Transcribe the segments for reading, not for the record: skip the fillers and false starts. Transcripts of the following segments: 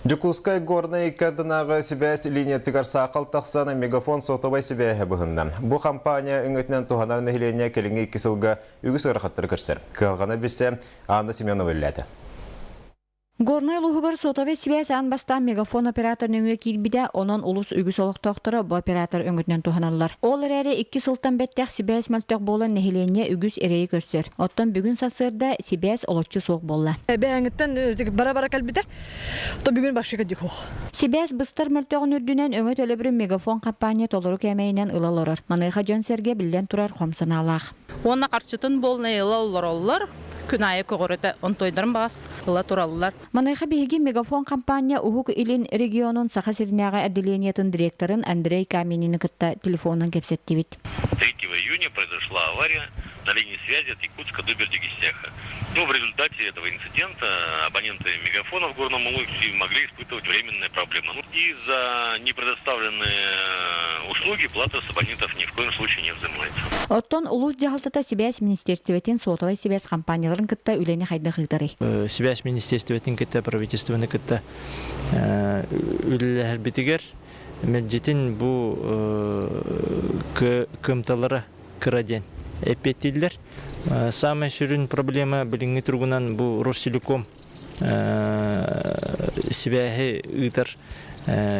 Жукускай горный кардынағы сибәс линияттігар сақал тақсаны мегафон сотовай сибәйі бұғынна. Бұл компания үңітінен туғанар нәхилене келіңе кесілгі үгіс ұрақаттыр көрсер. Кылғаны білсе, Анна Семенова өлләді. Горный луғығыр сотовай сибәс анбастан мегафон операторның өе келбіде, онын улус үгіс олық тоқтыры бұл оператор үңітінен туғаналар. Ол әрі 2 сылтан бәттәқ сибәс мәлтөк болын нәхилене үгіс әрейі көрсер. Оттан бүгін сатсырда сибәс олықчы соқ болла. Бәңіттен бара-бара кәлбіде, то бүгін бақшы кәдік оқ. Сибәс бұстыр мәлтөғін үрдінен өңіт өлібірін мегафон компания толыру кәмейінен ылал орыр. Маныйға жон сәрге білден тұрар қомсаналақ. Оны қарчытын болны ылал олар. Күн айы көғырыты онтойдырын бағас, ұла туралылар. Маныйға бейгі мегафон компания Ухук Илин регионын Саха Сирняға отделениятын директорын Андрей Каменini кытта телефонын кепсетті бит. 3 июня произошла авария на линии связи от Якутска до Бердигистяха. В результате этого инцидента абоненты мегафонов в Горном Улусе могли испытывать временные проблемы. Из-за непредоставленной услуги плата с абонентов ни в коем случае не взимается. Оттон улус жағалтата Сибәс министерстветін сотовай Сибәс компанияларын кытта үлені қайды қыдары. Сибәс министерстветін кытта правительствені кытта үлі әлбетігер мәджетін бұл көмталары кыраден әпеттелдер. Самая сүрін проблема біліңі тұрғынан бұл Ростелеком Сибәхі ұйтар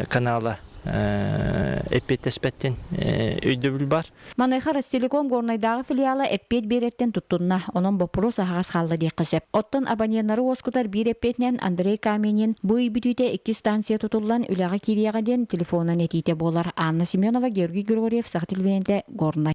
канала эппеттеспеттен өйдөбіл бар. Маныйға Ростелеком горнайдағы филиалы эппет береттен тұттынна, оның бопыру сағағас қалды дей қысып. Оттын абоненлары оскутар бір эппетнен Андрей Каменин бұй бүтүйте 2 станция тұтылан үліға керияға ден телефонын етейте болар. Анна Семенова, Георгий Григорьев, Сақтилвенде, Горнай.